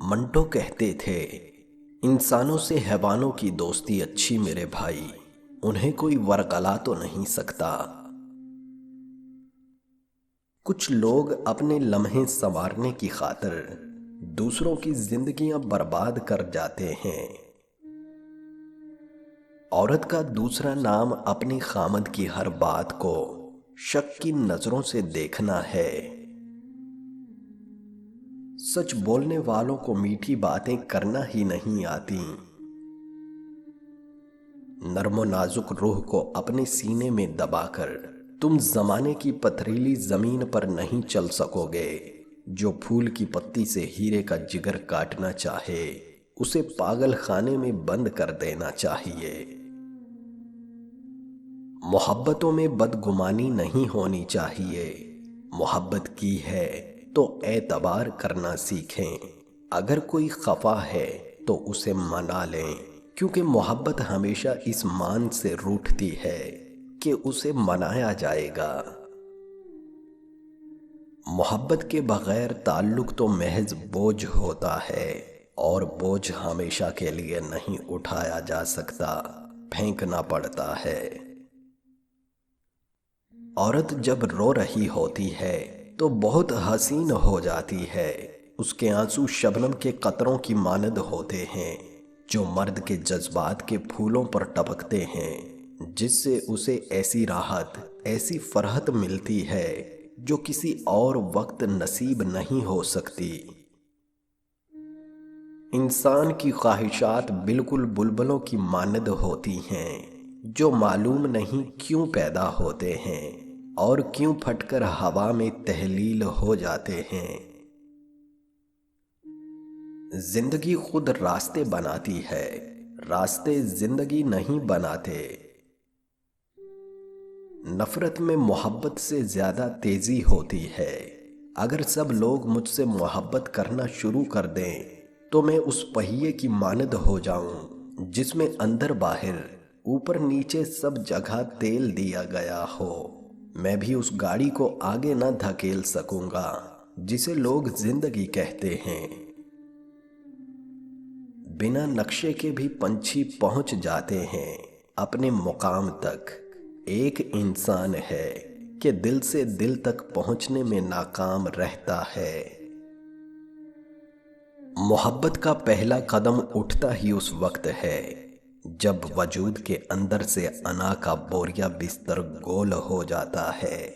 منٹو کہتے تھے، انسانوں سے حیوانوں کی دوستی اچھی میرے بھائی، انہیں کوئی ورگلا تو نہیں سکتا۔ کچھ لوگ اپنے لمحے سنوارنے کی خاطر دوسروں کی زندگیاں برباد کر جاتے ہیں۔ عورت کا دوسرا نام اپنی خامد کی ہر بات کو شک کی نظروں سے دیکھنا ہے۔ سچ بولنے والوں کو میٹھی باتیں کرنا ہی نہیں آتی۔ نرم و نازک روح کو اپنے سینے میں دبا کر تم زمانے کی پتھریلی زمین پر نہیں چل سکو گے۔ جو پھول کی پتی سے ہیرے کا جگر کاٹنا چاہے، اسے پاگل خانے میں بند کر دینا چاہیے۔ محبتوں میں بدگمانی نہیں ہونی چاہیے۔ محبت کی ہے تو اعتبار کرنا سیکھیں۔ اگر کوئی خفا ہے تو اسے منا لیں، کیونکہ محبت ہمیشہ اس مان سے روٹھتی ہے کہ اسے منایا جائے گا۔ محبت کے بغیر تعلق تو محض بوجھ ہوتا ہے، اور بوجھ ہمیشہ کے لیے نہیں اٹھایا جا سکتا، پھینکنا پڑتا ہے۔ عورت جب رو رہی ہوتی ہے تو بہت حسین ہو جاتی ہے۔ اس کے آنسو شبنم کے قطروں کی مانند ہوتے ہیں، جو مرد کے جذبات کے پھولوں پر ٹپکتے ہیں، جس سے اسے ایسی راحت، ایسی فرحت ملتی ہے جو کسی اور وقت نصیب نہیں ہو سکتی۔ انسان کی خواہشات بالکل بلبلوں کی مانند ہوتی ہیں، جو معلوم نہیں کیوں پیدا ہوتے ہیں اور کیوں پھٹ کر ہوا میں تحلیل ہو جاتے ہیں۔ زندگی خود راستے بناتی ہے، راستے زندگی نہیں بناتے۔ نفرت میں محبت سے زیادہ تیزی ہوتی ہے۔ اگر سب لوگ مجھ سے محبت کرنا شروع کر دیں تو میں اس پہیے کی مانند ہو جاؤں جس میں اندر باہر، اوپر نیچے سب جگہ تیل دیا گیا ہو۔ میں بھی اس گاڑی کو آگے نہ دھکیل سکوں گا جسے لوگ زندگی کہتے ہیں۔ بنا نقشے کے بھی پنچھی پہنچ جاتے ہیں اپنے مقام تک۔ ایک انسان ہے کہ دل سے دل تک پہنچنے میں ناکام رہتا ہے۔ محبت کا پہلا قدم اٹھتا ہی اس وقت ہے جب وجود کے اندر سے انا کا بوریا بستر گول ہو جاتا ہے۔